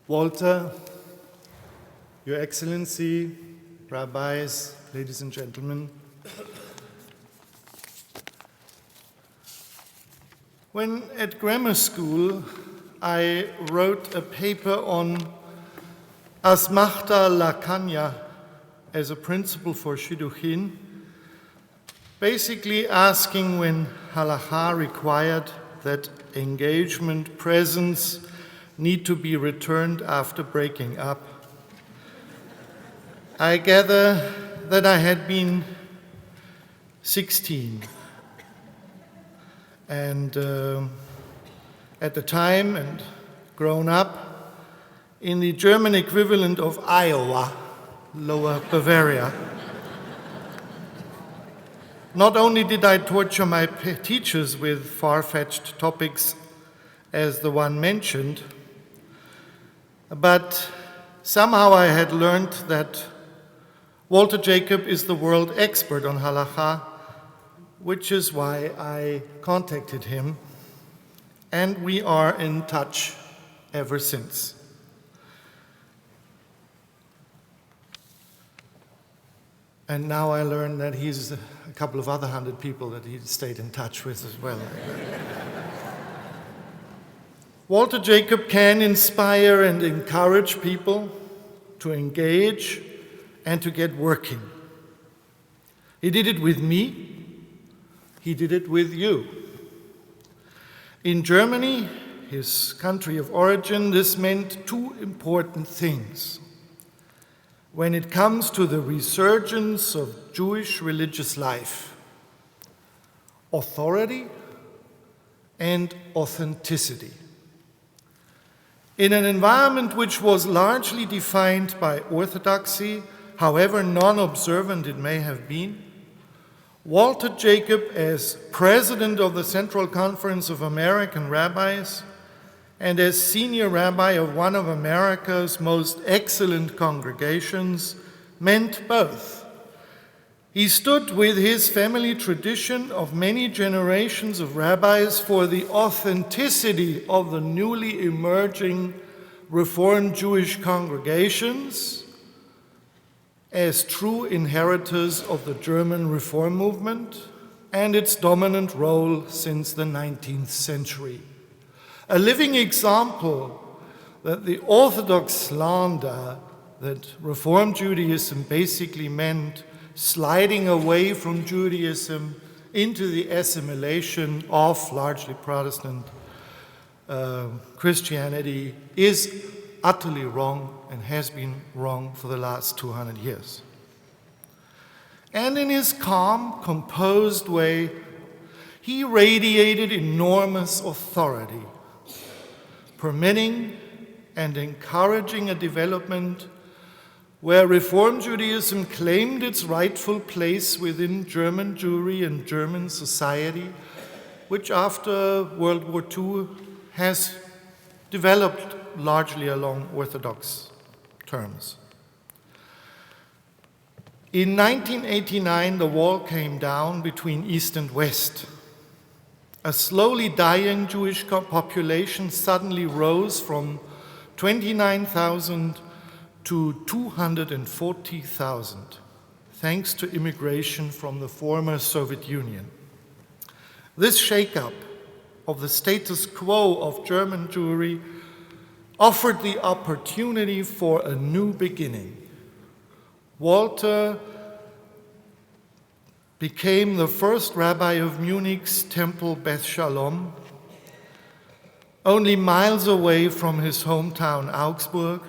Walter, Your Excellency, rabbis, ladies and gentlemen. When at grammar school, I wrote a paper on Asmachta Lakanya as a principle for Shidduchin, basically asking when halacha required that engagement presents need to be returned after breaking up. I gather that I had been 16 and at the time and grown up in the German equivalent of Iowa, Lower Bavaria. Not only did I torture my teachers with far-fetched topics as the one mentioned, but somehow I had learned that Walter Jacob is the world expert on halacha, which is why I contacted him, and we are in touch ever since. And now I learn that he's a couple of other 100 people that he stayed in touch with as well. Walter Jacob can inspire and encourage people to engage and to get working. He did it with me. He did it with you. In Germany, his country of origin, this meant two important things. When it comes to the resurgence of Jewish religious life, authority and authenticity. In an environment which was largely defined by orthodoxy, however non-observant it may have been, Walter Jacob, as president of the Central Conference of American Rabbis and as senior rabbi of one of America's most excellent congregations, meant both. He stood with his family tradition of many generations of rabbis for the authenticity of the newly emerging Reformed Jewish congregations as true inheritors of the German Reform movement and its dominant role since the 19th century. A living example that the Orthodox slander that Reform Judaism basically meant sliding away from Judaism into the assimilation of largely Protestant Christianity is utterly wrong and has been wrong for the last 200 years. And in his calm, composed way, he radiated enormous authority, permitting and encouraging a development where Reform Judaism claimed its rightful place within German Jewry and German society, which after World War II has developed largely along Orthodox terms. In 1989, the wall came down between East and West. A slowly dying Jewish population suddenly rose from 29,000 to 240,000, thanks to immigration from the former Soviet Union. This shakeup of the status quo of German Jewry offered the opportunity for a new beginning. Walter became the first rabbi of Munich's temple Beth Shalom, only miles away from his hometown Augsburg,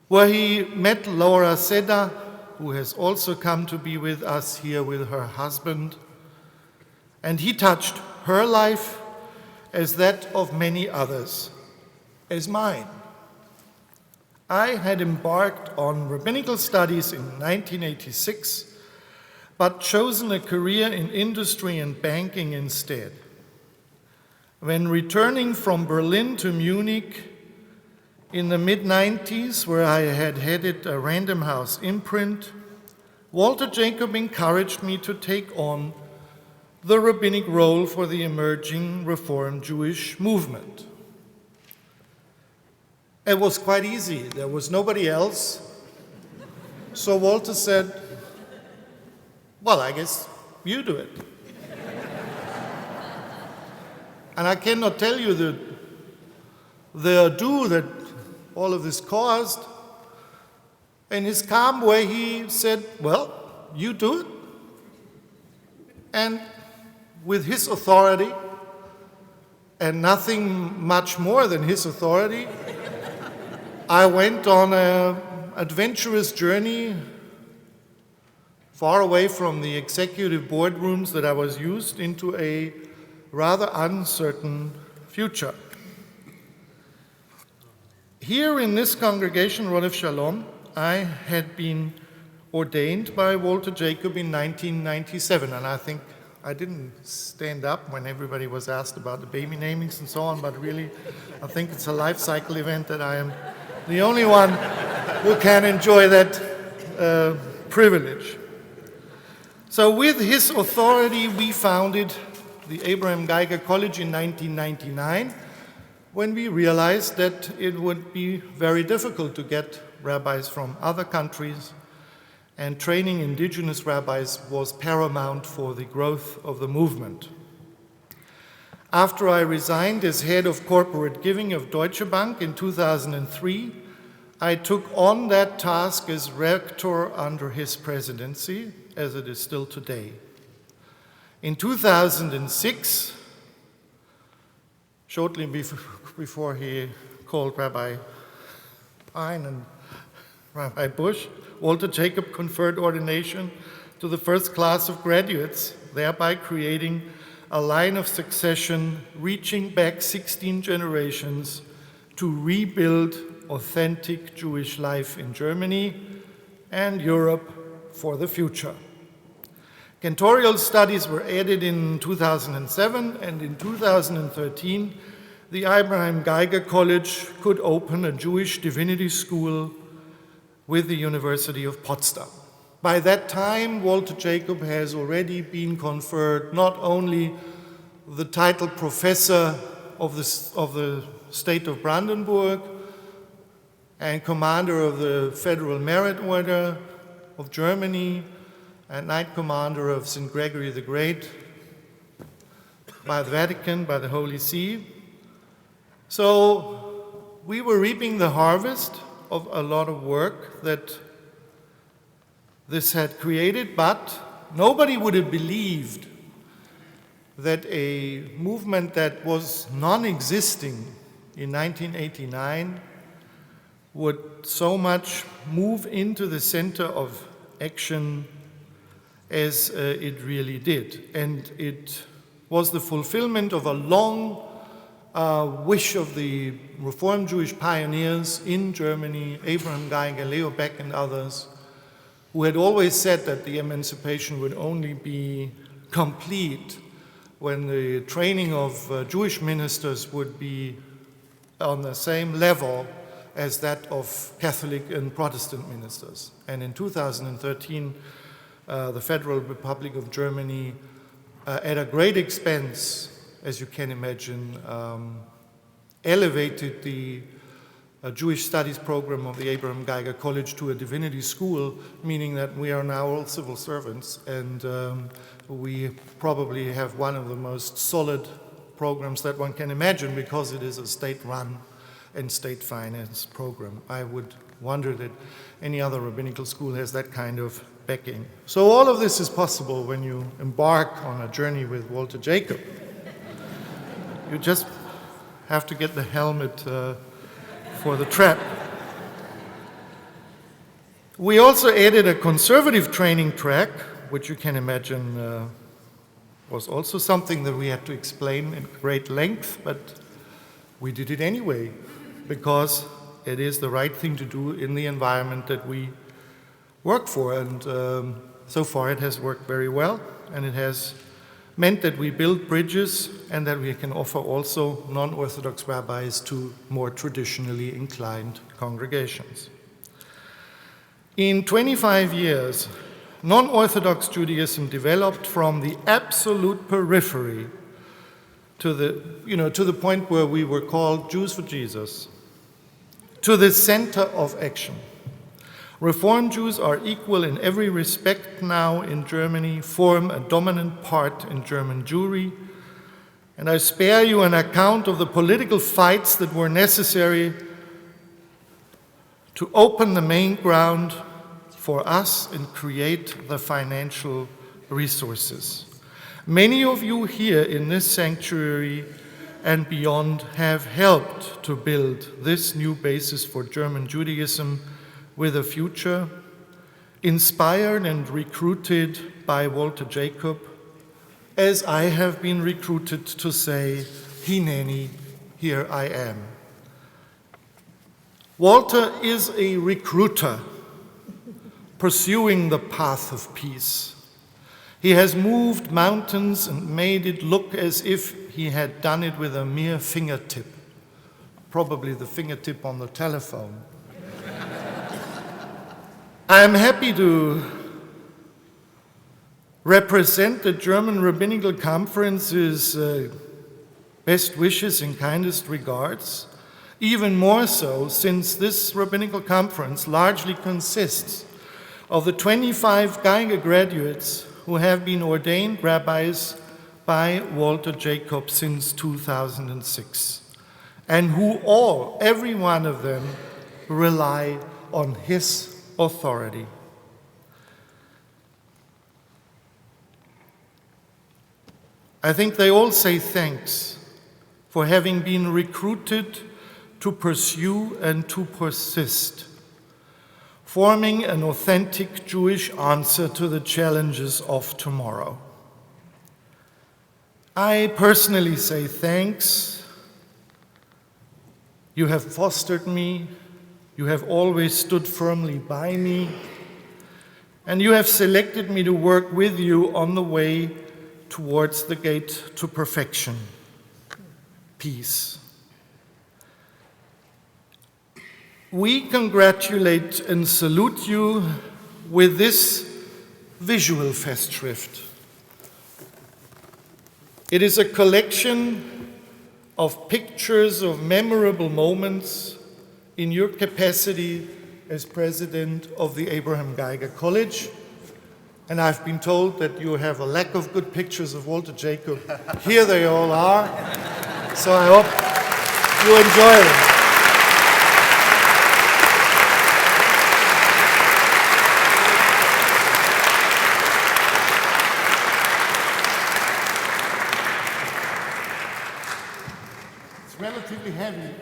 where he met Laura Seda, who has also come to be with us here with her husband, and he touched her life as that of many others, as mine. I had embarked on rabbinical studies in 1986, but chosen a career in industry and banking instead. When returning from Berlin to Munich in the mid-90s, where I had headed a Random House imprint, Walter Jacob encouraged me to take on the rabbinic role for the emerging Reformed Jewish movement. It was quite easy. There was nobody else. So Walter said, well, I guess you do it. And I cannot tell you the ado that all of this caused. In his calm way, he said, well, you do it. And with his authority, and nothing much more than his authority, I went on an adventurous journey far away from the executive boardrooms that I was used into a rather uncertain future. Here in this congregation, Rodef Shalom, I had been ordained by Walter Jacob in 1997, and I think I didn't stand up when everybody was asked about the baby namings and so on, but really I think it's a life cycle event that I am the only one who can enjoy that privilege. So with his authority, we founded the Abraham Geiger College in 1999, when we realized that it would be very difficult to get rabbis from other countries, and training indigenous rabbis was paramount for the growth of the movement. After I resigned as head of corporate giving of Deutsche Bank in 2003, I took on that task as rector under his presidency, as it is still today. In 2006, shortly before he called Rabbi Pine and Rabbi Bush, Walter Jacob conferred ordination to the first class of graduates, thereby creating a line of succession reaching back 16 generations to rebuild authentic Jewish life in Germany and Europe for the future. Cantorial studies were added in 2007, and in 2013, the Abraham Geiger College could open a Jewish divinity school with the University of Potsdam. By that time, Walter Jacob has already been conferred not only the title professor of the state of Brandenburg and commander of the Federal Merit Order of Germany and Knight Commander of St. Gregory the Great by the Vatican, by the Holy See. So we were reaping the harvest of a lot of work that this had created, but nobody would have believed that a movement that was non-existing in 1989 would so much move into the center of action as it really did. And it was the fulfillment of a long wish of the Reformed Jewish pioneers in Germany, Abraham Geiger, Leo Beck, and others, who had always said that the emancipation would only be complete when the training of Jewish ministers would be on the same level as that of Catholic and Protestant ministers. And in 2013, the Federal Republic of Germany, at a great expense, as you can imagine, elevated the Jewish studies program of the Abraham Geiger College to a divinity school, meaning that we are now all civil servants, and we probably have one of the most solid programs that one can imagine, because it is a state-run and state-financed program. I would wonder that any other rabbinical school has that kind of backing. So all of this is possible when you embark on a journey with Walter Jacob. You just have to get the helmet for the trap. We also added a conservative training track, which you can imagine was also something that we had to explain in great length, but we did it anyway, because it is the right thing to do in the environment that we work for. And so far it has worked very well, and it has meant that we build bridges and that we can offer also non-Orthodox rabbis to more traditionally inclined congregations. In 25 years, non-Orthodox Judaism developed from the absolute periphery to the point where we were called Jews for Jesus. to the center of action. Reform Jews are equal in every respect now in Germany, form a dominant part in German Jewry, and I spare you an account of the political fights that were necessary to open the main ground for us and create the financial resources. Many of you here in this sanctuary and beyond have helped to build this new basis for German Judaism with a future, inspired and recruited by Walter Jacob, as I have been recruited to say, Hineni, here I am. Walter is a recruiter pursuing the path of peace. He has moved mountains and made it look as if he had done it with a mere fingertip, probably the fingertip on the telephone. I am happy to represent the German Rabbinical Conference's best wishes and kindest regards, even more so since this Rabbinical Conference largely consists of the 25 Geiger graduates who have been ordained rabbis by Walter Jacob since 2006, and who all, every one of them, rely on his authority. I think they all say thanks for having been recruited to pursue and to persist, forming an authentic Jewish answer to the challenges of tomorrow. I personally say thanks. You have fostered me. You have always stood firmly by me, and you have selected me to work with you on the way towards the gate to perfection, peace. We congratulate and salute you with this visual Festschrift. It is a collection of pictures of memorable moments in your capacity as president of the Abraham Geiger College. And I've been told that you have a lack of good pictures of Walter Jacob. Here they all are. So I hope you enjoy them. It's relatively heavy.